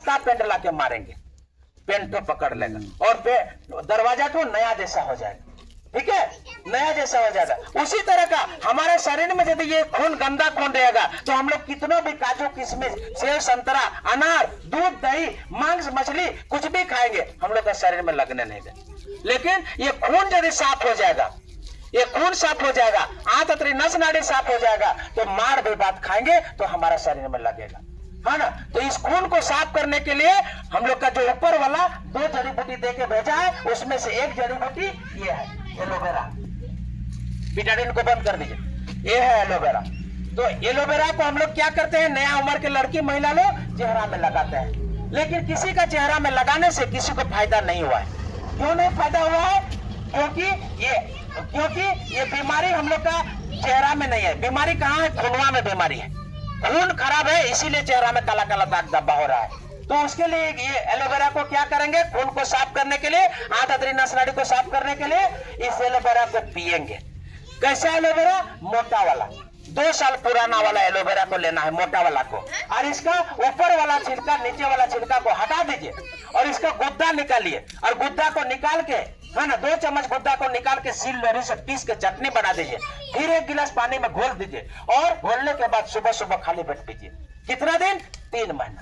पक्का पेंट लाके मारेंगे, पेंट तो पकड़ लेगा और दरवाजा तो नया जैसा हो जाएगा। ठीक है, नया जैसा हो जाएगा। उसी तरह का हमारे शरीर में यदि ये खून गंदा खून रहेगा तो हम लोग कितनों भी काजू किशमिश सेब संतरा अनार दूध दही मांस मछली कुछ भी खाएंगे हम लोग का शरीर में लगने नहीं देगा। लेकिन ये खून यदि साफ हो जाएगा, ये खून साफ हो जाएगा, आंतरी नस नाड़ी साफ हो जाएगा तो मार भी बात खाएंगे तो हमारा शरीर में लगेगा, है ना। तो इस खून को साफ करने के लिए हम लोग का जो ऊपर वाला 2 जड़ी बूटी दे के भेजा है, उसमें से एक जड़ी बूटी ये है एलोवेरा। बिटाडिन को बंद कर दीजिए, ये है एलोवेरा। तो एलोवेरा को हम लोग क्या करते हैं, नया उम्र के लड़की महिला लोग चेहरा में लगाते हैं, लेकिन किसी का चेहरा में लगाने से किसी को फायदा नहीं हुआ है। क्यों नहीं फायदा हुआ है? क्योंकि ये बीमारी हम लोग का चेहरा में नहीं है। बीमारी कहाँ है? खूनवा में बीमारी है। खून खराब है, इसीलिए चेहरा में काला काला दाग धब्बा हो रहा है। तो उसके लिए ये एलोवेरा को क्या करेंगे, खून को साफ करने के लिए, आंतरी नस नाड़ी को साफ करने के लिए इस एलोवेरा को पिएंगे। कैसा एलोवेरा? मोटा वाला, 2 साल पुराना वाला एलोवेरा को लेना है, मोटा वाला को। और इसका ऊपर वाला छिलका नीचे वाला छिलका को हटा दीजिए और इसका गुद्दा निकालिए और गुद्दा को निकाल के, है ना, 2 चम्मच गुद्दा को निकाल के सील लोरी से पीस के चटनी बना दीजिए। फिर 1 गिलास पानी में घोल दीजिए और घोलने के बाद सुबह सुबह खाली पेट पीजिए। कितना दिन? 3 महीना।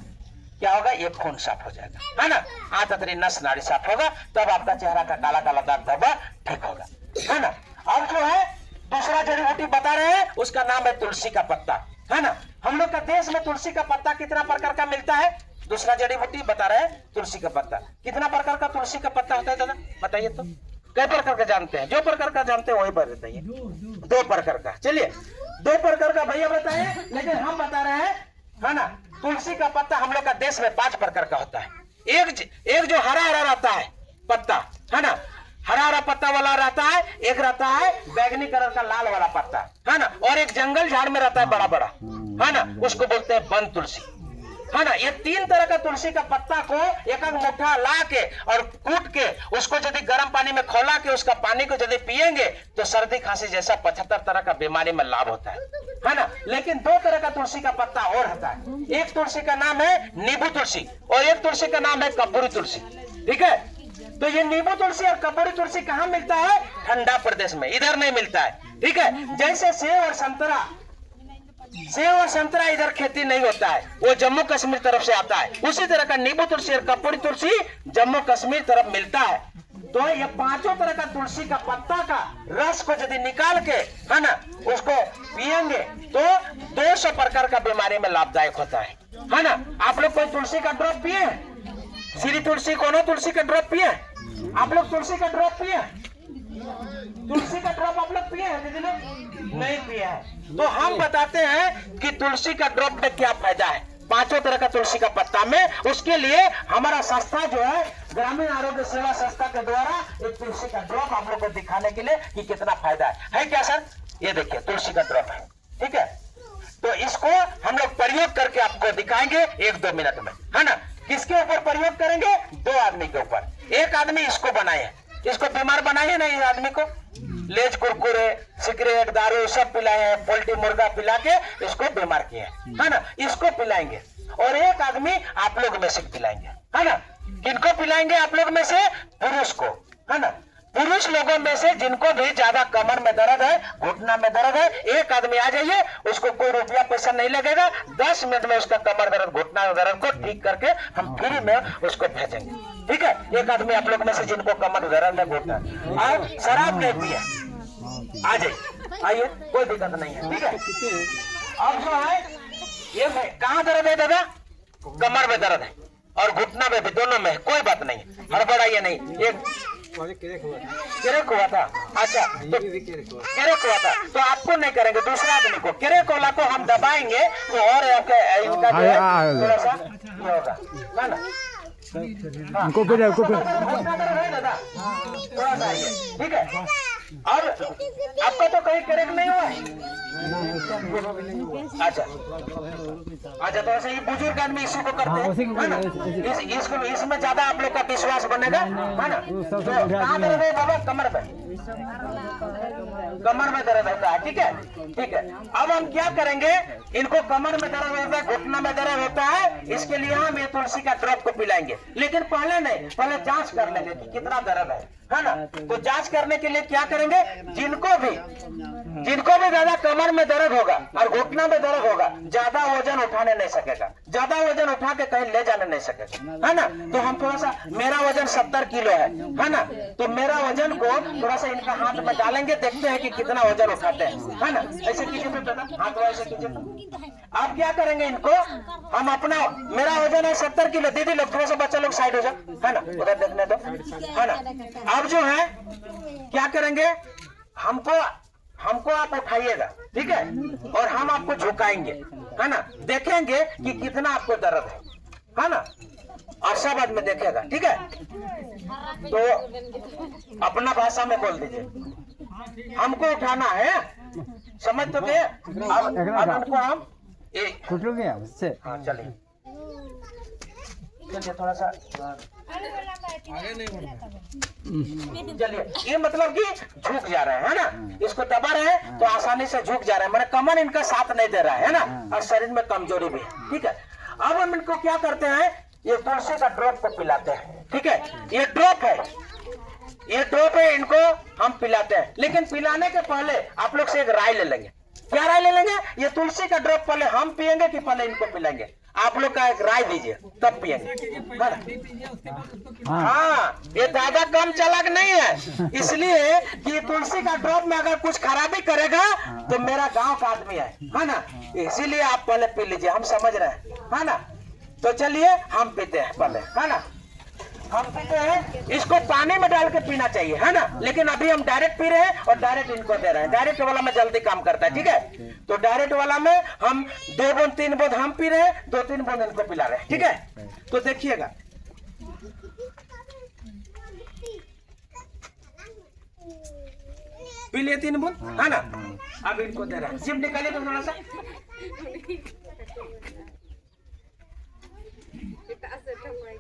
क्या होगा? ये खून साफ हो जाएगा, है ना, आंतरी नस नाड़ी साफ होगा, तब आपका चेहरा का काला काला दाग धब्बा ठीक होगा, है ना। और जो है दूसरा जड़ी बूटी बता रहे हैं, उसका नाम है तुलसी का पत्ता, है ना। हम लोग का देश में तुलसी का पत्ता कितना प्रकार का मिलता है? दूसरा जड़ी बूटी बता रहे हैं तुलसी का पत्ता। कितना प्रकार का तुलसी का पत्ता होता है दादा, बताइए तो। कई प्रकार का जानते हैं? जो प्रकार का जानते हैं वही बताइए। 2 प्रकार का। चलिए 2 प्रकार का भैया बताए, लेकिन हम बता रहे हैं, है ना, तुलसी का पत्ता हम लोग का देश में 5 प्रकार का होता है। एक जो हरा हरा रहता है पत्ता, है ना, हरा हरा पत्ता वाला रहता है। एक रहता है बैगनी कलर का लाल वाला पत्ता, है ना। और एक जंगल झाड़ में रहता है बड़ा बड़ा, है ना, उसको बोलते हैं वन तुलसी, है ना। ये 3 तरह का तुलसी का पत्ता को एक मुट्ठा ला के और कूट के उसको यदि गर्म पानी में खौला के उसका पानी को यदि पिएंगे तो सर्दी खांसी जैसा 75 तरह का बीमारी में लाभ होता है ना। लेकिन 2 तरह का तुलसी का पत्ता और होता है। एक तुलसी का नाम है नींबू तुलसी और एक तुलसी का नाम है कपूरी तुलसी। ठीक है, तो ये नींबू तुलसी और कपूरी तुलसी कहाँ मिलता है? ठंडा प्रदेश में, इधर नहीं मिलता है। ठीक है, जैसे सेब और संतरा इधर खेती नहीं होता है, वो जम्मू कश्मीर तरफ से आता है। उसी तरह का नींबू तुलसी और कपूरी तुलसी जम्मू कश्मीर तरफ मिलता है। तो ये 5 तरह का तुलसी का पत्ता का रस को यदि निकाल के, है ना, उसको पिएंगे तो 200 प्रकार का बीमारी में लाभदायक होता है ना। आप लोग कोई तुलसी का ड्रॉप पिए? श्री तुलसी कोनो तुलसी का ड्रॉप पिए? आप लोग तुलसी का ड्रॉप पिए? तुलसी का ड्रॉप आप लोग पिए हैं? दीदी लोग नहीं पिए हैं। तो हम बताते हैं कि तुलसी का ड्रॉप में क्या फायदा है 5 तरह का तुलसी का पत्ता में। उसके लिए हमारा संस्था जो है ग्रामीण आरोग्य सेवा संस्था के द्वारा एक तुलसी का ड्रॉप आप लोग को दिखाने के लिए कि कितना फायदा है क्या सर? ये देखिए तुलसी का ड्रॉप है, ठीक है। तो इसको हम लोग प्रयोग करके आपको दिखाएंगे 1-2 मिनट में, है ना। किसके ऊपर प्रयोग करेंगे? 2 आदमी के ऊपर। एक आदमी इसको बनाए, इसको बीमार बनाए ना, इस आदमी को लेज कुरकुरे सिगरेट दारू सब पिलाए हैं, पोल्ट्री मुर्गा पिला के इसको बीमार किए, है ना। इसको पिलाएंगे और एक आदमी आप लोग में से पिलाएंगे, है ना। किनको पिलाएंगे? आप लोग में से पुरुष को, है ना। पुरुष लोगों में से जिनको भी ज्यादा कमर में दर्द है, घुटना में दर्द है, एक आदमी आ जाइए, उसको कोई रुपया पैसा नहीं लगेगा। 10 मिनट में उसका कमर दर्द घुटना दर्द को ठीक करके हम फ्री में उसको भेजेंगे, ठीक है। एक आदमी आप लोग में से जिनको कमर दर्द है, घुटना और शराब नहीं पिए, आ जाइए, आइए, कोई दिक्कत नहीं है, ठीक है। अब जो है ये कहाँ दर्द है दादा? कमर में दर्द है और घुटना में भी, दोनों में, कोई बात नहीं, हड़बड़ाइए नहीं। एक केरेक हुआ था, अच्छा तो केरेक हुआ था तो आपको नहीं करेंगे, दूसरा आदमी को। केरेक वाला को हम दबाएंगे तो और इनका जो है थोड़ा सा होगा ना। उनको पे दादा थोड़ा सा आइए, ठीक है। और आपका तो कहीं करेक्ट नहीं हुआ है। अच्छा अच्छा, तो ऐसे ही बुजुर्ग आदमी इसी को करते हैं, है ना? इसको इसमें ज्यादा आप लोग का विश्वास बनेगा, है ना? तो कहाँ दर्द है बाबा? कमर में, कमर में दर्द होता है, ठीक है ठीक है। अब हम क्या करेंगे, इनको कमर में दर्द होता है, घुटना में दर्द होता है, इसके लिए हम ये तुलसी का ड्रॉप को पिलाएंगे। लेकिन पहले नहीं, पहले जांच कर लेंगे कि कितना दर्द है ना? तो जांच करने के लिए क्या करेंगे, जिनको भी ज्यादा कमर में दर्द होगा और घुटना में दर्द होगा, ज्यादा वजन उठाने नहीं सकेगा, ज्यादा वजन उठा के कहीं ले जाने नहीं सकेगा, है ना? तो हम थोड़ा सा, मेरा वजन 70 किलो है ना? तो मेरा वजन को थोड़ा सा इनका हाथ में डालेंगे, देखते हैं कि कितना वजन उठाते हैं, है ना? ऐसे कीजिए बेटा, हाथ ऐसे कीजिए। आप क्या करेंगे, इनको हम अपना, मेरा वजन है 70 किलो। दीदी लोग थोड़ा सा, बच्चा लोग साइड हो जाओ, है ना? उधर देखने दो, है ना? अब जो है क्या करेंगे, हमको आप उठाइएगा, ठीक है? और हम आपको झुकाएंगे, है ना? देखेंगे कि कितना आपको दर्द है ना? और सब आदमी देखेगा, ठीक है? तो अपना भाषा में बोल दीजिए, हमको उठाना है, समझ तो गए? अब उनको हम हाँ चलिए थोड़ा सा चलिए, ये मतलब कि झुक जा रहे हैं, है ना? इसको दबा रहे हैं तो आसानी से झुक जा रहे हैं, मैंने कमर इनका साथ नहीं दे रहा है ना? और शरीर में कमजोरी भी है, ठीक है? अब हम इनको क्या करते हैं, ये तुलसी का ड्रॉप को पिलाते हैं, ठीक है? ये ड्रॉप है, इनको हम पिलाते हैं। लेकिन पिलाने के पहले आप लोग से एक राय ले लेंगे। क्या राय ले लेंगे, ये तुलसी का ड्रॉप पहले हम पियेंगे कि पहले इनको पिलाएंगे? आप लोग का एक राय दीजिए, तब पियेंगे। हाँ, ये ज्यादा कम चालाक नहीं है, इसलिए कि तुलसी का ड्रॉप में अगर कुछ खराबी करेगा तो मेरा गांव का आदमी है ना? इसीलिए आप पहले पी लीजिए, हम समझ रहे हैं, है ना? तो चलिए हम पीते हैं पहले, है ना? हम पीते हैं, इसको पानी में डाल के पीना चाहिए, है ना? लेकिन अभी हम डायरेक्ट पी रहे हैं और डायरेक्ट इनको दे रहे हैं। डायरेक्ट वाला में जल्दी काम करता है, ठीक है? तो डायरेक्ट वाला में हम 2 बूंद 3 बूंद हम पी रहे हैं, 2-3 बूंद इनको पिला रहे हैं, ठीक है? तो देखिएगा, पी लिए 3 बूंद, है ना? अब इनको दे रहे हैं, जिम निकालिए तो थोड़ा सा,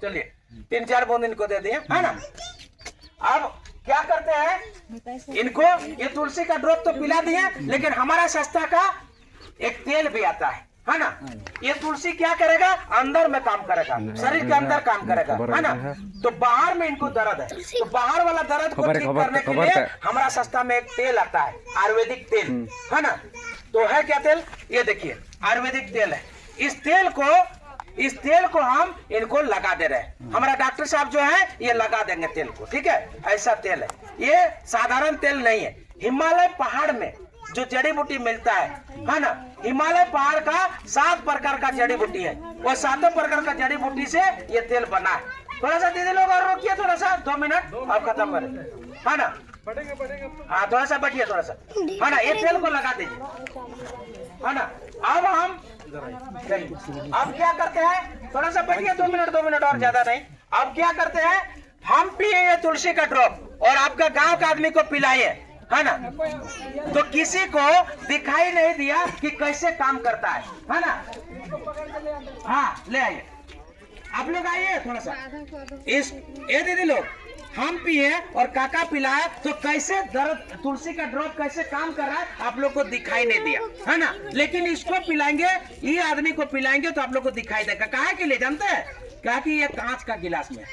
चलिए 3-4 बूंद इनको दे दिए, है ना? अब क्या करते हैं, इनको ये तुलसी का ड्रॉप तो पिला दिए, लेकिन हमारा सस्ता का एक तेल भी आता है ना? ये तुलसी क्या करेगा, अंदर में काम करेगा, शरीर के अंदर काम करेगा, है ना? तो बाहर में इनको दर्द है, तो बाहर वाला दर्द को ठीक करने के लिए हमारा सस्ता में एक तेल आता है, आयुर्वेदिक तेल, है ना? तो है क्या तेल, ये देखिए आयुर्वेदिक तेल है। इस तेल को हम इनको लगा दे रहे हैं, हमारा डॉक्टर साहब जो है ये लगा देंगे तेल को, ठीक है? ऐसा तेल है, ये साधारण तेल नहीं है। हिमालय पहाड़ में जो जड़ी बूटी मिलता है ना? हिमालय पहाड़ का 7 प्रकार का जड़ी बूटी है, वो 7 प्रकार का जड़ी बूटी से ये तेल बना है। थोड़ा सा दीदी लोग और रोकिए, थोड़ा सा 2 मिनट अब खत्म करें, है ना? हाँ थोड़ा सा बैठिए, थोड़ा सा, है ना? ये तेल को लगा दीजिए, है ना? अब हम अब क्या करते हैं, थोड़ा सा बैठिए, 2 मिनट और ज्यादा नहीं। अब क्या करते हैं, हम पिए ये तुलसी का ड्रॉप और आपका गांव का आदमी को पिलाइए, है ना? तो किसी को दिखाई नहीं दिया कि कैसे काम करता है ना? हाँ ले आइए, आप लोग आइए थोड़ा सा। ये दीदी लोग, हम पिए और काका पिलाया तो कैसे दर्द, तुलसी का ड्रॉप कैसे काम कर रहा है आप लोग को दिखाई नहीं दिया, है ना? लेकिन इसको पिलाएंगे, ये आदमी को पिलाएंगे तो आप लोग को दिखाई देगा। काहे के लिए जानते हैं? क्या कि ये कांच का गिलास में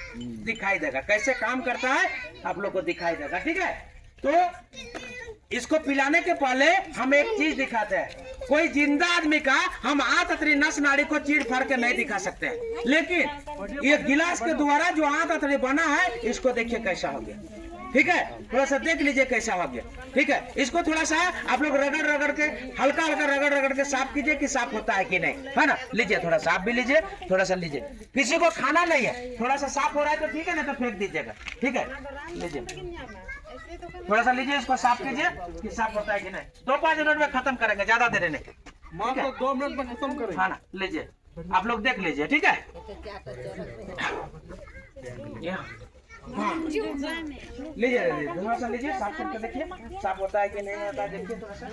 दिखाई देगा, कैसे काम करता है आप लोग को दिखाई देगा, ठीक है? तो इसको पिलाने के पहले हम एक चीज दिखाते हैं, कोई जिंदा आदमी का हम आंत अतरी नस नाड़ी को चीर फाड़ के नहीं दिखा सकते हैं, लेकिन ये गिलास के द्वारा जो आंत अतरी बना है इसको देखिए कैसा हो गया, ठीक है? थोड़ा सा देख लीजिए कैसा हो गया, ठीक है? इसको थोड़ा सा आप लोग रगड़ के हल्का रगड़ के साफ कीजिए कि साफ होता है कि नहीं, है ना? लीजिए थोड़ा सा, आप भी लीजिए, थोड़ा सा लीजिए। किसी को खाना नहीं है, थोड़ा सा साफ हो रहा है तो ठीक है, ना तो फेंक दीजिएगा, ठीक है? लीजिए थोड़ा सा, लीजिए, इसको साफ कीजिए कि साफ होता है कि नहीं। 2-5 मिनट में खत्म करेंगे, ज्यादा देर नहीं, 2 मिनट में खत्म करेंगे, हाँ ना? लीजिए, आप लोग देख लीजिए, ठीक है? लीजिए थोड़ा सा लीजिए, साफ करके देखिए साफ होता है कि नहीं होता है, देखिए थोड़ा सा।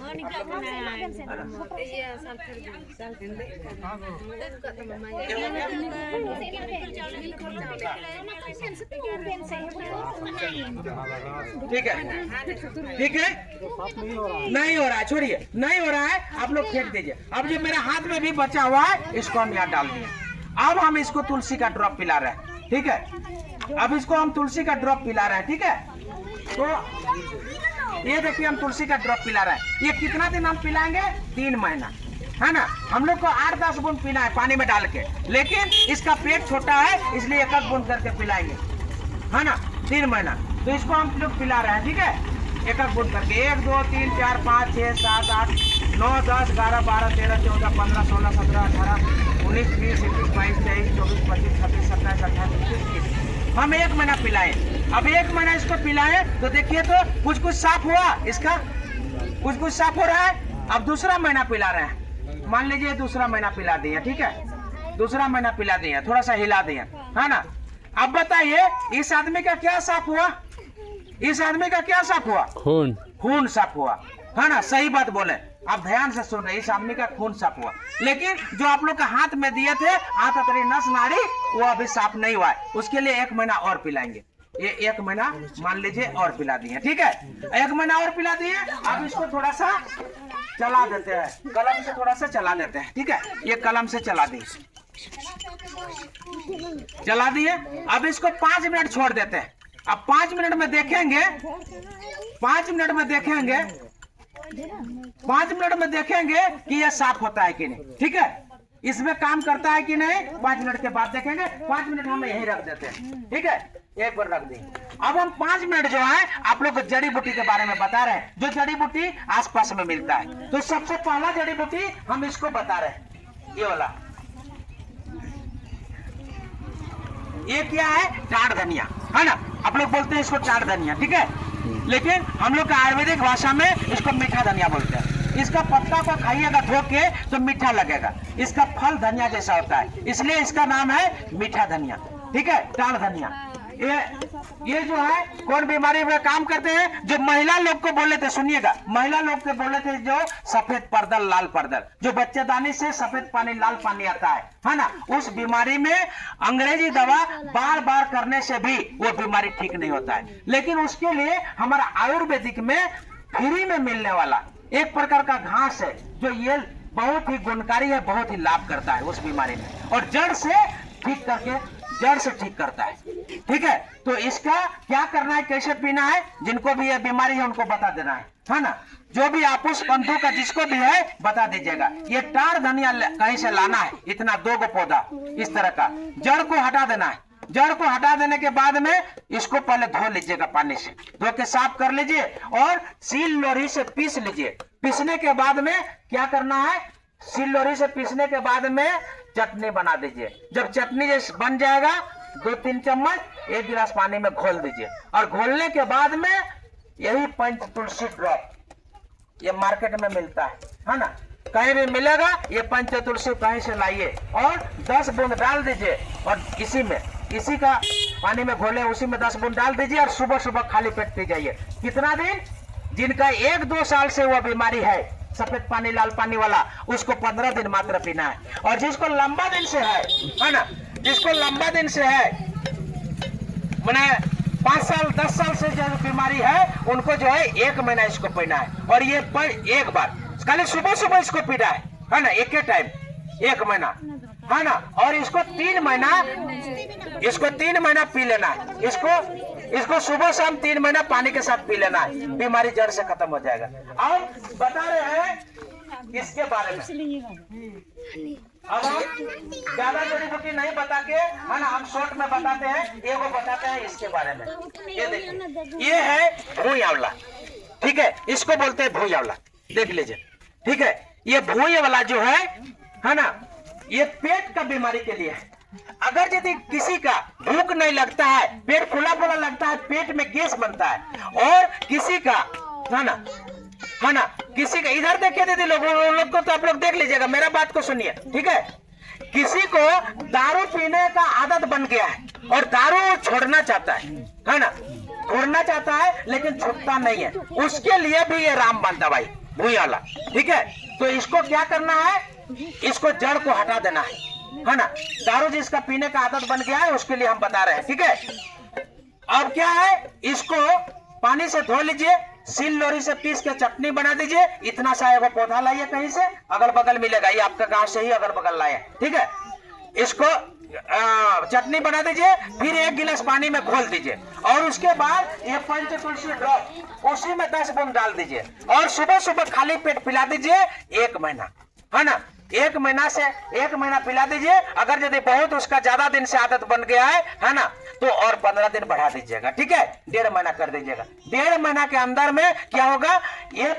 ठीक है ठीक है, नहीं हो रहा है, छोड़िए, नहीं हो रहा है, आप लोग फेंक दीजिए। अब जो मेरे हाथ में भी बचा हुआ है इसको हम यहाँ डाल दिए। अब हम इसको तुलसी का ड्रॉप पिला रहे हैं, ठीक है। अब इसको हम तुलसी का ड्रॉप पिला रहे हैं, ठीक है। तो ये देखिए हम तुलसी का ड्रॉप पिला रहे हैं। ये कितना दिन हम पिलाएंगे? 3 महीना, है ना। हम लोग को 8-10 बूंद पीना है पानी में डाल के, लेकिन इसका पेट छोटा है इसलिए 1-1 बूंद करके पिलाएंगे, है ना, 3 महीना। तो इसको हम लोग पिला रहे हैं, ठीक है, 1-1 बूंद करके। 1 2 3 4 5 6 7 8 9 10 11 12 13 14 15 16 17 18 19 20 21 22 23 24 25 26 27 28 29 30। हम 1 महीना पिलाएं। अब 1 महीना इसको पिलाएं तो देखिए तो कुछ कुछ साफ हुआ, इसका कुछ कुछ साफ हो रहा है। अब दूसरा महीना पिला रहे हैं, मान लीजिए दूसरा महीना पिला दिए, ठीक है, दूसरा महीना पिला दिए, थोड़ा सा हिला दिए, है ना। अब बताइए इस आदमी का क्या साफ हुआ? इस आदमी का क्या साफ हुआ? खून, खून साफ हुआ, है ना। सही बात बोले, आप ध्यान से सुन रहे, इस आदमी का खून साफ हुआ। लेकिन जो आप लोग का हाथ में दिए थे आंतरी नस नाड़ी, वो अभी साफ नहीं हुआ है, उसके लिए 1 महीना और पिलाएंगे। ये 1 महीना मान लीजिए और पिला दिए, ठीक है, 1 महीना और पिला दिए। अब इसको थोड़ा सा चला देते हैं, कलम से थोड़ा सा चला देते हैं, ठीक है। ये कलम से चला दिए, चला दिए। अब इसको 5 मिनट छोड़ देते हैं। अब 5 मिनट में देखेंगे, 5 मिनट में देखेंगे, 5 मिनट में देखेंगे कि यह साफ होता है कि नहीं, ठीक है, इसमें काम करता है कि नहीं। 5 मिनट के बाद देखेंगे। 5 मिनट हम यही रख देते हैं, ठीक है, एक बार रख दें। अब हम 5 मिनट जो है आप लोग को जड़ी बूटी के बारे में बता रहे हैं, जो जड़ी बूटी आसपास में मिलता है। तो सबसे पहला जड़ी बूटी हम इसको बता रहे हैं, ये वाला, ये क्या है? टाड़ धनिया, है ना। आप लोग बोलते हैं इसको टाड़ धनिया, ठीक है, लेकिन हम लोग का आयुर्वेदिक भाषा में इसको मीठा धनिया बोलते हैं। इसका पत्ता को खाइएगा धो के तो मीठा लगेगा, इसका फल धनिया जैसा होता है, इसलिए इसका नाम है मीठा धनिया, ठीक है, टाड़ धनिया। ये जो है कौन बीमारी में काम करते हैं? जो महिला लोग को बोले थे, सुनिएगा, महिला लोग के बोले थे जो सफेद पर्दल लाल पर्दल, जो बच्चेदानी से सफेद पानी लाल पानी आता है ना, उस बीमारी में अंग्रेजी दवा बार बार करने से भी वो बीमारी ठीक नहीं होता है। लेकिन उसके लिए हमारा आयुर्वेदिक में फ्री में मिलने वाला एक प्रकार का घास है, जो ये बहुत ही गुणकारी है, बहुत ही लाभ करता है उस बीमारी में, और जड़ से ठीक करके, जड़ से ठीक करता है, ठीक है। तो इसका क्या करना है, कैसे पीना है, जिनको भी यह बीमारी है उनको बता देना है ना। जो भी आपूस बंधु का जिसको भी है बता दीजिएगा। ये टाड़ धनिया कहीं से लाना है, इतना 2 गो पौधा इस तरह का, जड़ को हटा देना है। जड़ को हटा देने के बाद में इसको पहले धो लीजिएगा, पानी से धो के साफ कर लीजिए और सील लोरी से पीस लीजिए। पीसने के बाद में क्या करना है, सील लोरी से पीसने के बाद में चटनी बना दीजिए। जब चटनी जैसे बन जाएगा 2-3 चम्मच 1 गिलास पानी में घोल दीजिए, और घोलने के बाद में यही पंच तुलसी ड्रॉप, ये मार्केट में मिलता है ना, कहीं भी मिलेगा, ये पंच तुलसी कहीं से लाइए और 10 बूंद डाल दीजिए, और इसी में, इसी का पानी में घोले उसी में 10 बूंद डाल दीजिए, और सुबह सुबह खाली पेट पी जाइए। कितना दिन? जिनका 1-2 साल से वह बीमारी है सफेद पानी लाल पानी वाला, उसको 15 दिन मात्र पीना है। और जिसको लंबा दिन से है ना, जिसको लंबा दिन से है, मैंने 5 साल 10 साल से जो बीमारी है, उनको जो है 1 महीना इसको पीना है, और ये एक बार खाली सुबह सुबह इसको पीना है ना, एक टाइम 1 महीना, है ना। और इसको 3 महीना पी लेना है। इसको सुबह शाम 3 महीना पानी के साथ पी लेना है, बीमारी जड़ से खत्म हो जाएगा। अब बता रहे हैं इसके बारे में। अब हम ज्यादा जड़ी बूटी नहीं बता के, है ना, हम शॉर्ट में बताते हैं, एगो बताते हैं इसके बारे में। ये देखिए, ये है भूई आंवला, ठीक है, इसको बोलते हैं भूई आंवला, देख लीजिए, ठीक है। ये भूई वाला जो है ना, ये पेट का बीमारी के लिए है। अगर यदि किसी का भूख नहीं लगता है, पेट फुला फुला लगता है, पेट में गैस बनता है, और किसी का है ना, किसी का, इधर देखिए दीदी लोग को, तो आप लोग देख लीजिएगा, मेरा बात को सुनिए, ठीक है। किसी को दारू पीने का आदत बन गया और दारू वो छोड़ना चाहता है ना, छोड़ना चाहता है लेकिन छूटता नहीं है, उसके लिए भी ये रामबाण दवाई भूई वाला, ठीक है। तो इसको क्या करना है, इसको जड़ को हटा देना है ना। दारू जिसका पीने का आदत बन गया है उसके लिए हम बता रहे हैं, ठीक है। अब क्या है, इसको पानी से धो लीजिए, सिल लोरी से पीस के चटनी बना दीजिए। इतना सा एगो पौधा लाइए कहीं से, अगल बगल मिलेगा, ये आपका गांव से ही अगल बगल लाए, ठीक है। इसको चटनी बना दीजिए, फिर 1 गिलास पानी में घोल दीजिए और उसके बाद ये पंच तुलसी ड्रॉप उसी में 10 बूंद डाल दीजिए और सुबह सुबह खाली पेट पिला दीजिए 1 महीना, है ना। 1 महीना पिला दीजिए। अगर यदि बहुत उसका ज्यादा दिन से आदत बन गया है ना, तो और 15 दिन बढ़ा दीजिएगा, ठीक है। 1.5 महीना कर दीजिएगा। 1.5 महीना के अंदर में क्या होगा, ये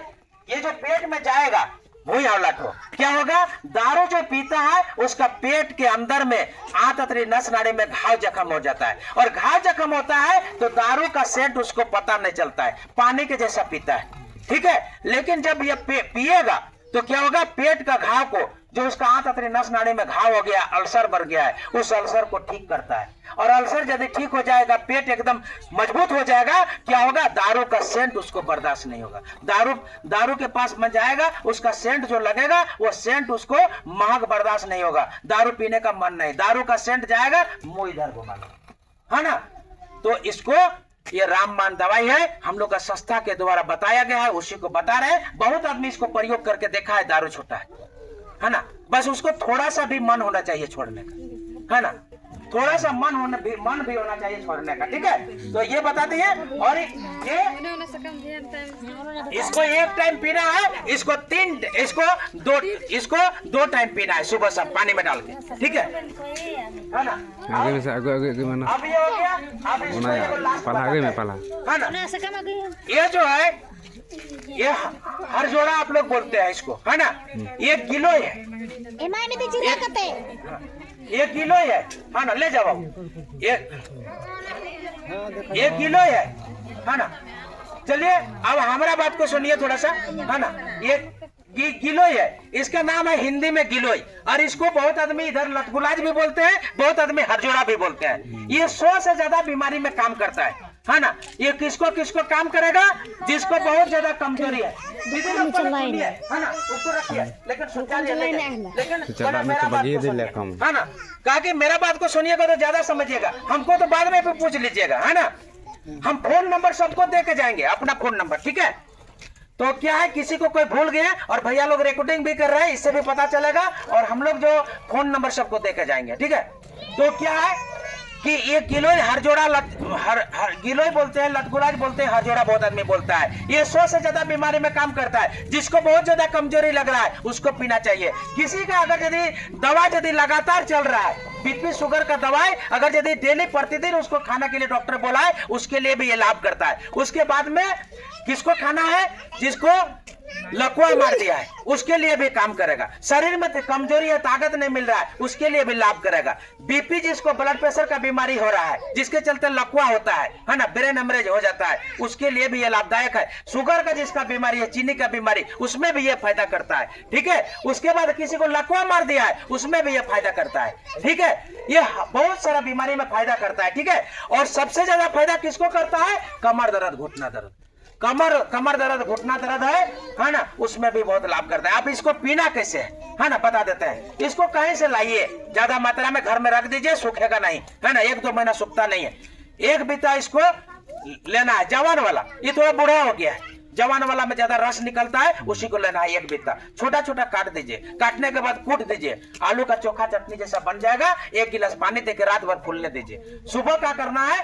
जो पेट में जाएगा वही हालत हो, क्या होगा, दारू जो पीता है उसका पेट के अंदर में आंतरी नस नाड़ी में घाव जख्म हो जाता है, और घाव जख्म होता है तो दारू का सेंट उसको पता नहीं चलता है, पानी के जैसा पीता है, ठीक है। लेकिन जब ये पिएगा तो क्या होगा, पेट का घाव को, जो उसका आंतरी नस नाड़ी में घाव हो गया, अल्सर बढ़ गया है, उस अल्सर को ठीक करता है। और अल्सर यदि ठीक हो जाएगा, पेट एकदम मजबूत हो जाएगा, क्या होगा, दारू का सेंट उसको बर्दाश्त नहीं होगा। दारू के पास में जाएगा, उसका सेंट जो लगेगा वो सेंट उसको महक बर्दाश्त नहीं होगा, दारू पीने का मन नहीं, दारू का सेंट जाएगा मुंह इधर घुमाना, है ना। तो इसको, ये रामबाण दवाई है, हम लोग का संस्था के द्वारा बताया गया है, उसी को बता रहे हैं। बहुत आदमी इसको प्रयोग करके देखा है, दारू छूटा है ना। बस उसको थोड़ा सा भी मन होना चाहिए छोड़ने का, है ना, थोड़ा सा मन भी होना चाहिए छोड़ने का, ठीक है। तो ये बता दिए। और ये इसको 1 टाइम पीना है, इसको 2 टाइम पीना है, सुबह शाम पानी में डाल के, ठीक है ना। अब ये हो गया। अब इसको है ना, ये जो है, ये हर जोड़ा आप लोग बोलते हैं इसको, है ना। 1 किलो है, 1 किलो है ना, ले जाओ, 1 किलो है ना। चलिए अब हमारा बात को सुनिए थोड़ा सा, है ना। ये गिलोय है, इसका नाम है हिंदी में गिलोय, और इसको बहुत आदमी इधर लतगुलाज भी बोलते हैं, बहुत आदमी हरजोड़ा भी बोलते हैं। ये 100 से ज्यादा बीमारी में काम करता है ना। ये किसको किसको काम करेगा, जिसको बहुत ज्यादा कमजोरी है, है ना, उसको रखिए, लेकिन है ना, कहा कि मेरा बात को सुनिएगा तो ज्यादा समझिएगा, हमको तो बाद में पूछ लीजिएगा, है ना। हम फोन नंबर सबको दे के जाएंगे, अपना फोन नंबर, ठीक है। तो क्या है, किसी को कोई भूल गया, और भैया लोग रिकॉर्डिंग भी कर रहे हैं, इससे भी पता चलेगा, और हम लोग जो फोन नंबर सबको दे के जाएंगे, ठीक है। तो क्या है कि ये गिलोय हरजोड़ा गिलोय बोलते हैं, लतगुलाज बोलते हैं, हरजोड़ा बहुत आदमी बोलता है। ये 100 से ज्यादा बीमारी में काम करता है। जिसको बहुत ज्यादा कमजोरी लग रहा है उसको पीना चाहिए। किसी का अगर यदि दवा यदि लगातार चल रहा है, बीपी शुगर का दवाई अगर यदि डेली प्रतिदिन उसको खाने के लिए डॉक्टर बोला है, उसके लिए भी ये लाभ करता है। उसके बाद में किसको खाना है, जिसको लकवा मार दिया है, उसके लिए भी काम करेगा। शरीर में कमजोरी है, ताकत नहीं मिल रहा है, उसके लिए भी लाभ करेगा। बीपी, जिसको ब्लड प्रेशर का बीमारी हो रहा है, जिसके चलते लकवा होता है ना, ब्रेन हेमरेज हो जाता है, उसके लिए भी ये लाभदायक है। शुगर का जिसका बीमारी है, चीनी का बीमारी, उसमें भी ये फायदा करता है, ठीक है। उसके बाद किसी को लकवा मार दिया है, उसमें भी ये फायदा करता है, ठीक है। ये बहुत सारा बीमारी में फायदा करता है, ठीक है। और सबसे ज्यादा फायदा किसको करता है, कमर दर्द, घुटना दर्द, कमर दर्द, घुटना दर्द है ना, उसमें भी बहुत लाभ करता है। आप इसको पीना कैसे है ना, बता देते हैं। इसको कहीं से लाइए, ज्यादा मात्रा में घर में रख दीजिए, सूखेगा नहीं, है ना, 1-2 महीना सूखता नहीं है। 1 बीता इसको लेना है, जवान वाला, ये थोड़ा बूढ़ा हो गया है, जवान वाला में ज्यादा रस निकलता है, उसी को लेना है। 1 बीता छोटा छोटा काट दीजिए, काटने के बाद कूट दीजिए, आलू का चोखा चटनी जैसा बन जाएगा। 1 गिलास पानी देके रात भर फूलने दीजिए। सुबह क्या करना है,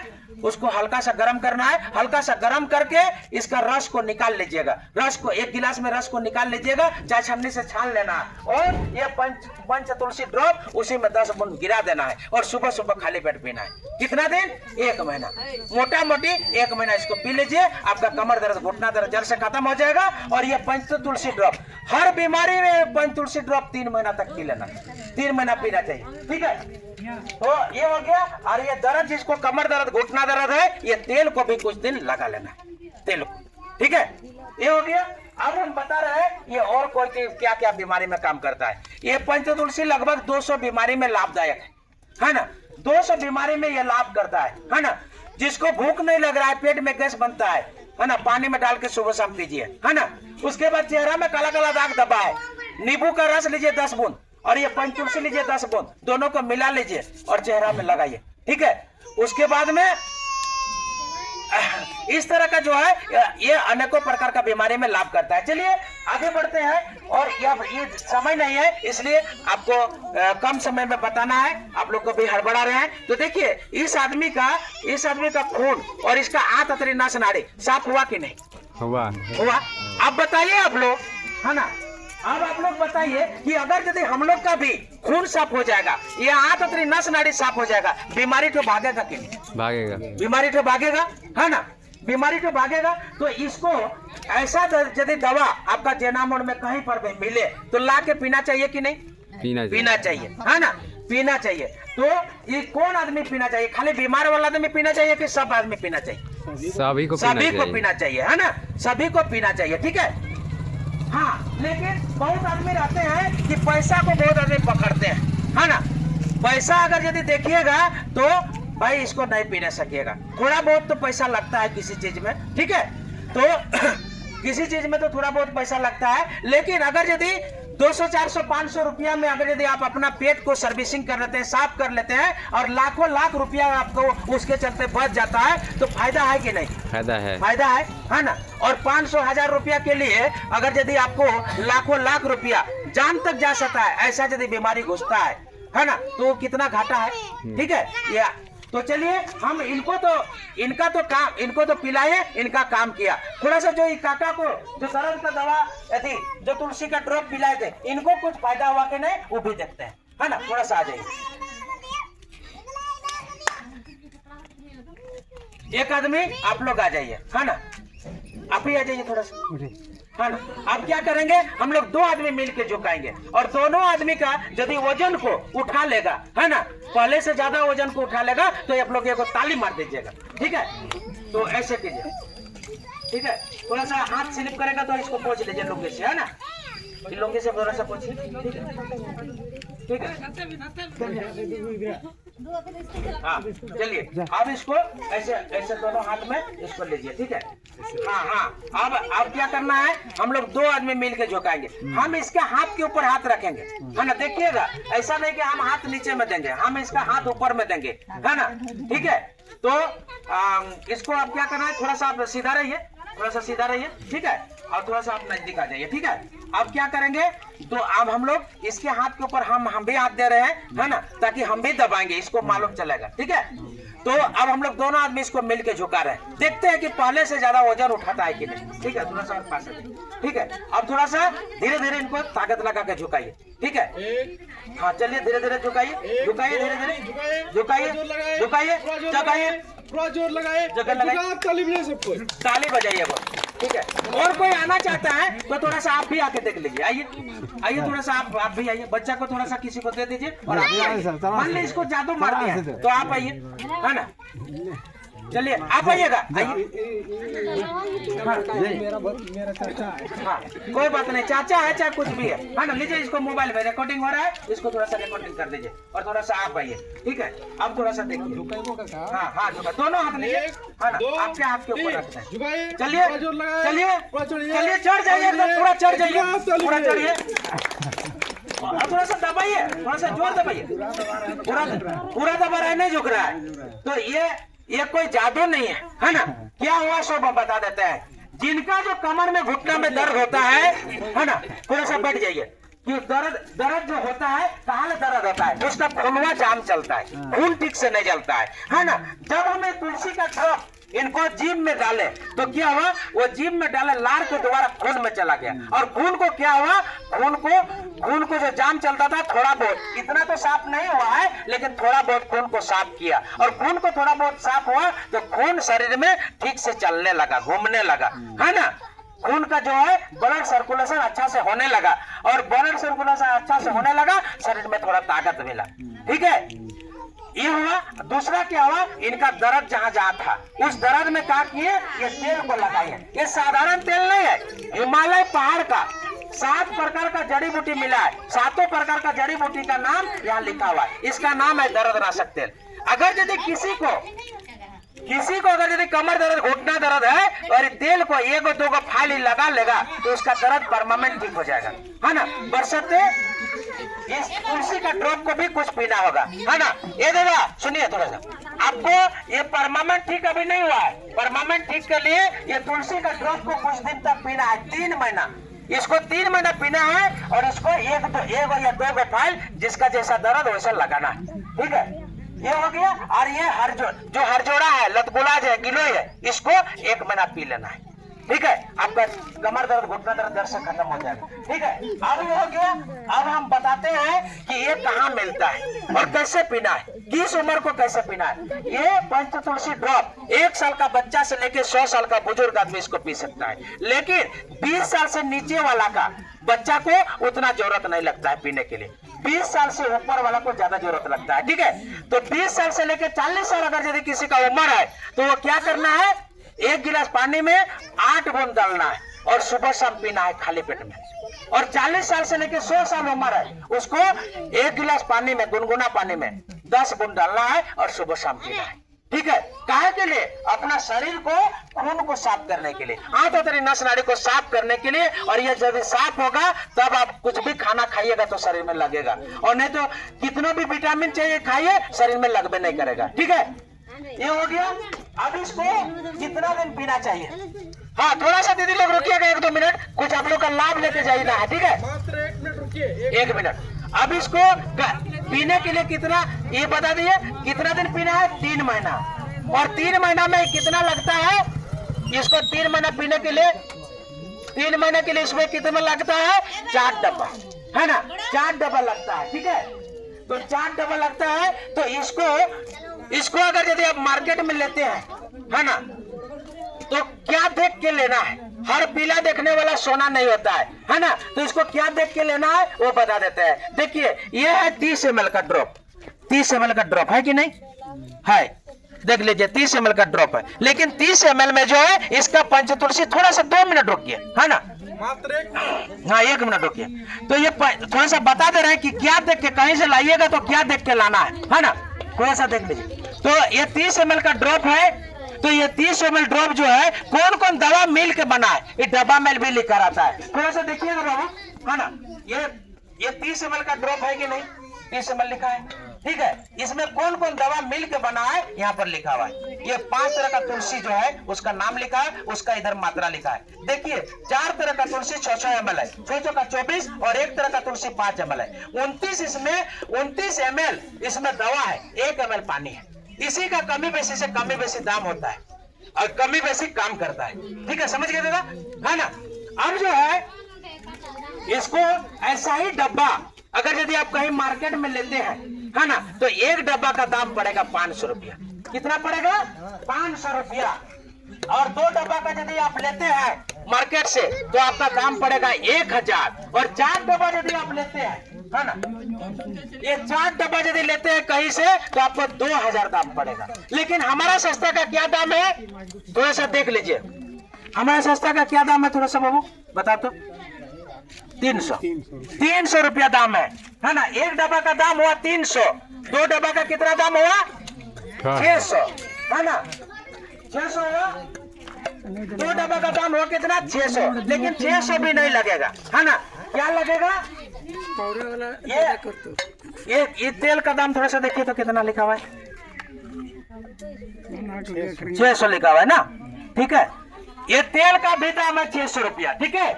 उसको हल्का सा गर्म करना है, हल्का सा गर्म करके इसका रस को निकाल लीजिएगा। रस को 1 गिलास में रस को निकाल लीजिएगा, चाहे छन्नी से छान लेना है, और ये पंच तुलसी ड्रॉप उसी में 10 बूंद गिरा देना है, और सुबह सुबह खाली पेट पीना है। कितना दिन, 1 महीना, मोटा मोटी 1 महीना इसको पी लीजिए। आपका कमर दर्द, घुटना दर्द जड़ से खत्म हो जाएगा। और ये पंच तुलसी ड्रॉप, हर बीमारी में पंच तुलसी ड्रॉप 3 महीना तक पी लेना, 3 महीना पीना चाहिए, ठीक है। तो ये हो गया। और ये दर्द, जिसको कमर दर्द, घुटना दर्द है, ये तेल को भी कुछ दिन लगा लेना, तेल को, ठीक है। ये हो गया। अब हम बता रहे हैं ये और कोई क्या क्या बीमारी में काम करता है। ये पंच तुलसी लगभग 200 बीमारी में लाभदायक है ना। 200 बीमारी में ये लाभ करता है ना। जिसको भूख नहीं लग रहा है, पेट में गैस बनता है ना, पानी में डाल के सुबह शाम पीजिए, है ना। उसके बाद चेहरा में काला काला दाग दबा है, नींबू का रस लीजिए 10 बूंद और ये पंचतुलसी लीजिए 10 बूंद, दोनों को मिला लीजिए और चेहरा में लगाइए, ठीक है। उसके बाद में इस तरह का जो है ये अनेकों प्रकार का बीमारी में लाभ करता है। चलिए आगे बढ़ते हैं, और ये समय नहीं है इसलिए आपको कम समय में बताना है, आप लोग को भी हड़बड़ा रहे हैं। तो देखिए इस आदमी का खून और इसका आंतरिक नस नाड़ी साफ हुआ कि नहीं हुआ? अब बताइए आप लोग, है ना। अब आप लोग बताइए कि अगर यदि हम लोग का भी खून साफ हो जाएगा, ये आंतरिक नस नाड़ी साफ हो जाएगा, बीमारी तो भागेगा कि नहीं भागेगा? बीमारी तो भागेगा, है ना। बीमारी तो भागेगा। तो इसको ऐसा यदि दवा आपका जेनामोड़ में कहीं पर भी मिले तो ला के पीना चाहिए कि नहीं? पीना चाहिए, है ना, पीना चाहिए। तो ये कौन आदमी पीना चाहिए? खाली बीमार वाला आदमी पीना चाहिए कि सब आदमी पीना चाहिए? सभी को पीना चाहिए, है ना, सभी को पीना चाहिए, ठीक है। हाँ, लेकिन बहुत आदमी रहते हैं कि पैसा को बहुत आदमी पकड़ते हैं, है ना। पैसा अगर यदि देखिएगा तो भाई इसको नहीं पीने सकिएगा। थोड़ा बहुत तो पैसा लगता है किसी चीज में, ठीक है। तो किसी चीज में तो थोड़ा बहुत पैसा लगता है, लेकिन अगर यदि 200, 400, 500 रुपया में अगर यदि आप अपना पेट को सर्विसिंग कर लेते हैं, साफ कर लेते हैं और लाखों लाख रुपया आपको उसके चलते बच जाता है, तो फायदा है कि नहीं? फायदा है ना। और 500, 1000 रुपया के लिए अगर यदि आपको लाखों लाख रुपया जान तक जा सकता है, ऐसा यदि बीमारी घुसता है ना, तो कितना घाटा है, ठीक है। तो चलिए हम इनको तो पिलाए, इनका काम किया। थोड़ा सा जो काका को जो दर्द का दवा यदि जो तुलसी का ड्रॉप पिलाए थे, इनको कुछ फायदा हुआ कि नहीं वो भी देखते हैं, है ना। थोड़ा सा आ जाइए, एक आदमी आप लोग आ जाइए, है ना, आप ही आ जाइए थोड़ा सा, है ना। अब क्या करेंगे हम लोग, 2 आदमी मिलके झुकाएंगे और दोनों आदमी का यदि वजन को उठा लेगा, है ना, पहले से ज्यादा वजन को उठा लेगा तो आप लोग को ताली मार दीजिएगा, ठीक है। तो ऐसे कीजिए, ठीक है। थोड़ा सा हाथ स्लिप करेगा तो इसको पोंछ लीजिए लोगे से, है ना, लोगे से थोड़ा सा पोंछिए, ठीक है। हाँ चलिए, अब इसको ऐसे दोनों हाथ में इसको लीजिए, ठीक है। हाँ, अब क्या करना है, हम लोग 2 आदमी मिलके झुकाएंगे। हम इसके हाथ के ऊपर हाथ रखेंगे, है ना। देखिएगा ऐसा नहीं कि हम हाथ नीचे में देंगे, हम इसका हाथ ऊपर में देंगे, है ना, ठीक है। तो इसको अब क्या करना है, थोड़ा सा आप सीधा रहिए, थोड़ा सा सीधा रहिए, ठीक है। और थोड़ा सा आप नजदीक आ जाइए, ठीक है। अब क्या करेंगे, तो अब हम लोग इसके हाथ के ऊपर हम भी हाथ दे रहे हैं, है ना, ताकि हम भी दबाएंगे, इसको मालूम चलेगा, ठीक है। तो अब हम लोग दोनों आदमी इसको मिलके झुका रहे हैं, देखते हैं कि पहले से ज्यादा वजन उठाता है कि नहीं, ठीक है। थोड़ा सा पास, ठीक है। अब थोड़ा सा धीरे धीरे इनको ताकत लगा के झुकाइए, ठीक है। हाँ चलिए, धीरे धीरे झुकाइए, धीरे धीरे झुकाइए, जोर लगाए, ताली बजाइए, ठीक है। और कोई आना चाहता है तो थोड़ा सा आप भी आके देख लीजिए, आइए थोड़ा सा आप भी आइए, बच्चा को थोड़ा सा किसी को दे दीजिए और आप आइए। मान लीजिए इसको जादू मार दिया तो आप आइए, है ना। चलिए आप आइएगा, आइए। हाँ कोई बात नहीं, चाचा है चाहे कुछ भी है ना। लीजिए, इसको मोबाइल में रिकॉर्डिंग हो रहा है, इसको थोड़ा सा रिकॉर्डिंग कर दीजिए और थोड़ा सा आप आइए, ठीक है। अब थोड़ा सा देखिए, हाँ दोनों हाथ लीजिए, है ना, आपके हाथ के ऊपर रखते हैं। चलिए चढ़ जाइए, पूरा चढ़ जाइए, पूरा चढ़िए, थोड़ा सा दबाइए, थोड़ा सा जोर दबाइए, पूरा दबा रहा है, नहीं झुक रहा है। तो ये कोई जादू नहीं है ना। क्या हुआ सो बता देते हैं। जिनका जो कमर में घुटना में दर्द होता है ना, थोड़ा सा बैठ जाइए। कि दर्द जो होता है, कहाँ से दर्द होता है, उसका खूनवा जाम चलता है, खून ठीक से नहीं चलता है ना। जब हमें तुलसी का ड्रॉप इनको जीभ में डाले तो क्या हुआ, वो जीभ में डाले लार के द्वारा खून में चला गया, और खून को क्या हुआ, खून को जो जाम चलता था, थोड़ा बहुत, इतना तो साफ नहीं हुआ है, लेकिन थोड़ा बहुत खून को साफ किया, और खून को थोड़ा बहुत साफ हुआ तो खून शरीर में ठीक से चलने लगा, घूमने लगा, है ना। खून का जो है ब्लड सर्कुलेशन अच्छा से होने लगा, और ब्लड सर्कुलेशन अच्छा से होने लगा, शरीर में थोड़ा ताकत मिला, ठीक है। ये हुआ। दूसरा क्या हुआ, इनका दर्द जहाँ था, उस दर्द में क्या किए, ये तेल को लगाए। ये साधारण तेल नहीं है, हिमालय पहाड़ का 7 प्रकार का जड़ी बूटी मिला है, 7 प्रकार का जड़ी बूटी का नाम यहाँ लिखा हुआ है, इसका नाम है दर्द नाशक तेल। अगर यदि किसी को अगर यदि कमर दर्द, घुटना दर्द है और तेल को एक दो को फाली लगा लेगा तो उसका दर्द परमानेंट ठीक हो जाएगा, है ना। बरसते इस तुलसी का ड्रॉप को भी कुछ पीना होगा, है ना। ये देगा, सुनिए थोड़ा सा, आपको ये परमानेंट ठीक अभी नहीं हुआ है। परमानेंट ठीक के लिए ये तुलसी का ड्रॉप को कुछ दिन तक पीना है, 3 महीना। इसको 3 महीना पीना है और इसको एक या दो को फाइल जिसका जैसा दर्द वैसा लगाना है, ठीक है। ये हो गया। और ये जो हरजोड़ा है, लतगुलाज है, गिलोय है, इसको 1 महीना पी लेना है, ठीक है। आपका कमर दर्द, घुटना दर्द से खत्म हो जाएगा, ठीक है। अब ये हो गया। अब हम बताते हैं कि ये कहाँ मिलता है और कैसे पीना है, किस उम्र को कैसे पीना है। ये पंच तुलसी ड्रॉप 1 साल का बच्चा से लेकर 100 साल का बुजुर्ग आदमी इसको पी सकता है, लेकिन 20 साल से नीचे वाला का बच्चा को उतना जरूरत नहीं लगता है पीने के लिए। 20 साल से ऊपर वाला को ज्यादा जरूरत लगता है, ठीक है। तो 20 साल से लेकर 40 साल अगर यदि किसी का उम्र है तो वो क्या करना है, 1 गिलास पानी में 8 बूंद डालना है और सुबह शाम पीना है खाली पेट में। और 40 साल से लेकर 100 साल उम्र है उसको 1 गिलास पानी में, गुनगुना पानी में 10 बूंद डालना है और सुबह शाम पीना है, ठीक है। काहे के लिए, अपना शरीर को, खून को साफ करने के लिए, आंत और नस नाड़ी को साफ करने के लिए। और ये जब साफ होगा तब आप कुछ भी खाना खाइएगा तो शरीर में लगेगा, और नहीं तो कितना भी विटामिन चाहिए खाइए शरीर में लगबे नहीं करेगा, ठीक है। ये हो गया। अब इसको कितना दिन पीना चाहिए, हाँ थोड़ा सा दीदी लोग रुकिएगा 1-2 मिनट, कुछ आप लोग का लाभ लेके जाइए ना, ठीक है। मात्र 1 मिनट रुकिए, 1 मिनट। अब इसको पीने के लिए कितना, ये बता दिए कितना दिन पीना है, 3 महीना। और 3 महीना में कितना लगता है इसको, 3 महीना पीने के लिए, 3 महीने के लिए इसमें कितना लगता है, 4 डब्बा, है ना। 4 डब्बा लगता है, ठीक है। तो 4 डब्बा लगता है। तो इसको अगर यदि आप मार्केट में लेते हैं, है ना, तो क्या देख के लेना है, हर पीला देखने वाला सोना नहीं होता है ना। तो इसको क्या देख के लेना है वो बता देते हैं। देखिए ये है 30 ml का ड्रॉप, 30 ml का ड्रॉप है कि नहीं है, देख लीजिए 30 ml का ड्रॉप है। लेकिन 30 ml में जो है इसका पंचतुलसी, थोड़ा सा 2 मिनट रुकिए, है ना, मात्र 1 मिनट, हाँ 1 मिनट रुकिए। तो ये थोड़ा सा बता दे रहे हैं कि क्या देख के, कहीं से लाइएगा तो क्या देख के लाना है ना, थोड़ा सा देख लीजिए। तो ये 30 ml का ड्रॉप है। तो ये 30 ml ड्रॉप जो है कौन कौन दवा मिल के बना है, ये डब्बा में भी लिखा रहता है, थोड़ा सा देखिएगा बाबू, है ना। ये 30 ml का ड्रॉप है कि नहीं, 30 ml लिखा है, ठीक है। इसमें कौन कौन दवा मिल के बना है यहाँ पर लिखा हुआ है। ये 5 तरह का तुलसी जो है उसका नाम लिखा है, उसका इधर मात्रा लिखा है। देखिए 4 तरह का तुलसी 6 ml है, 6 का 24, और 1 तरह का तुलसी 5 ml है। 29 ml इसमें दवा है, 1 ml पानी है। इसी का कमी बेसी दाम होता है और कमी बेसी काम करता है, ठीक है, समझ गए दादा, है ना। अब जो है इसको ऐसा ही डब्बा अगर यदि आप कहीं मार्केट में लेते हैं, है ना, तो 1 डब्बा का दाम पड़ेगा 500 रुपया। कितना पड़ेगा, 500 रुपया। और 2 डब्बा का यदि आप लेते हैं मार्केट से तो आपका दाम पड़ेगा 1000। और 4 डब्बा यदि आप लेते हैं, है ना, ये 4 डब्बा यदि लेते हैं कहीं से तो आपको 2000 दाम पड़ेगा। लेकिन हमारा सस्ता का क्या दाम है, थोड़ा सा देख लीजिए, हमारा सस्ता का क्या दाम है, थोड़ा सा बाबू बता तो। 300 रुपया दाम है ना। 1 डब्बा का दाम हुआ 300, 2 डब्बा का कितना दाम हुआ, 600, है ना, 600 हुआ। 2 डब्बा का दाम हुआ कितना, 600। लेकिन 600 भी नहीं लगेगा, है ना, क्या लगेगा, ये तेल का दाम थोड़ा सा देखिए तो कितना लिखा हुआ है, 600 लिखा हुआ है ना, ठीक है। ये तेल का भी दाम है 600 रुपया, ठीक है।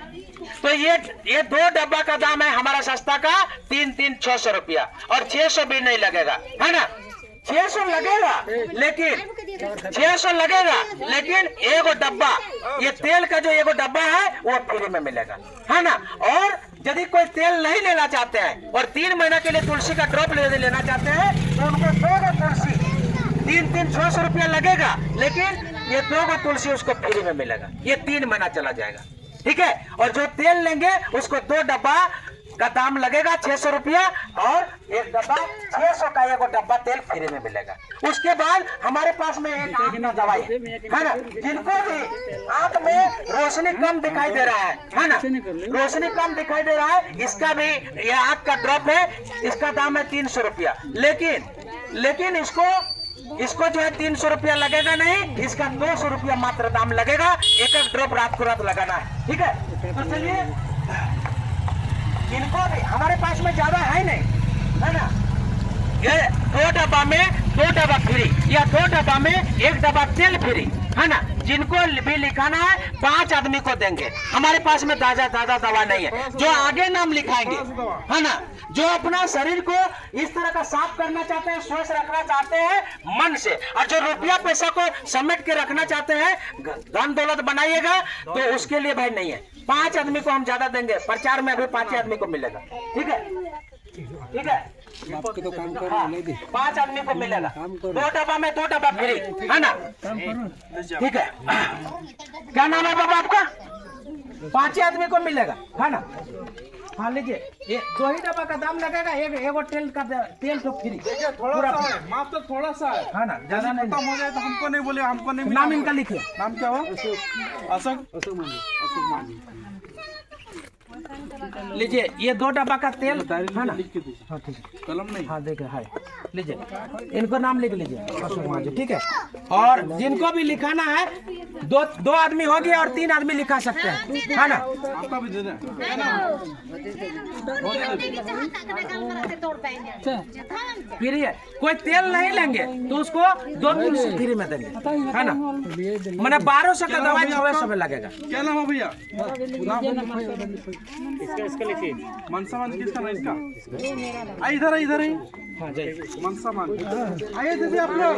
तो ये 2 डब्बा का दाम है हमारा सस्ता का 600 रुपया, और 600 भी नहीं लगेगा, है ना। 600 लगेगा, लेकिन 600 लगेगा, लेकिन 1 डब्बा ये तेल का जो 1 डब्बा है वो फ्री में मिलेगा, है ना। और यदि कोई तेल नहीं लेना चाहते हैं और 3 महीना के लिए तुलसी का ड्रॉप लेना चाहते हैं तो उनको 2 तुलसी 600 रुपया लगेगा, लेकिन ये 2 तुलसी उसको फ्री में मिलेगा। ये 3 महीना चला जाएगा, ठीक है। और जो तेल लेंगे उसको 2 डब्बा का दाम लगेगा 600 रुपया और एक डब्बा 600 का एक डब्बा तेल फ्री में मिलेगा। उसके बाद हमारे पास में एक आंख का दवाई है ना, जिनको भी आंख में रोशनी कम दिखाई दे रहा है ना, रोशनी कम दिखाई दे रहा है, इसका भी ये आंख का ड्रॉप है, इसका दाम है 300 रुपया। लेकिन इसको जो है 300 रुपया लगेगा नहीं, इसका 200 रुपया मात्र दाम लगेगा। एक ड्रॉप रात को रात लगाना है, ठीक है। तो चलिए, इनको भी हमारे पास में ज्यादा है नहीं, है ना, ये 2 डब्बा में 2 डब्बा फ्री या 2 डब्बा में 1 डब्बा तेल फ्री, है ना। जिनको भी लिखाना है 5 आदमी को देंगे। हमारे पास में ताजा दवा नहीं है, जो आगे नाम लिखाएंगे, है ना, जो अपना शरीर को इस तरह का साफ करना चाहते हैं, स्वस्थ रखना चाहते हैं मन से, और जो रुपया पैसा को समेट के रखना चाहते हैं, धन दौलत बनाइएगा, तो उसके लिए भाई नहीं है। 5 आदमी को हम ज्यादा देंगे, प्रचार में अभी 5 आदमी को मिलेगा, ठीक है, ठीक है। आपके तो काम कर हाँ, 5 आदमी को मिलेगा, 2 डब्बा में 2 डब्बा फ्री, है ना, ठीक है। क्या नाम है बाबा आपका? 5 आदमी को मिलेगा, है ना। हाँ लीजिए, ये 2 ही डब्बा का दाम लगेगा, एक तेल का तेल तो फ्री। थोड़ा सा है, मात्र थोड़ा सा है, है ना, ज्यादा नहीं। खत्म हो जाए तो हमको नहीं बोले, हमको नहीं नाम इनका लिखिए। नाम क्या हुआ? अशोक मांझी। लीजिए, ये 2 डब्बा का तेल, है ना, लिख के दीजिए। हाँ ठीक है, कलम नहीं। हाँ देखिए, है, लीजिए, इनको नाम लिख लीजिए, अशोक मांझी, ठीक है। और जिनको भी लिखाना है, 2 आदमी हो गया और 3 आदमी लिखा सकते हैं, है ना। आपका भी दे दें। फ्री है, कोई तेल नहीं लेंगे तो उसको 2 तुलसी फ्री में देंगे, है ना। मैंने 1200 का दवाई 600 में लगेगा। क्या नाम है भैया? इसका लिखिए। मनसा मान किसका नाम? इसका इधर ही हाँ जी, मनसा मान। आइए दीदी आप लोग।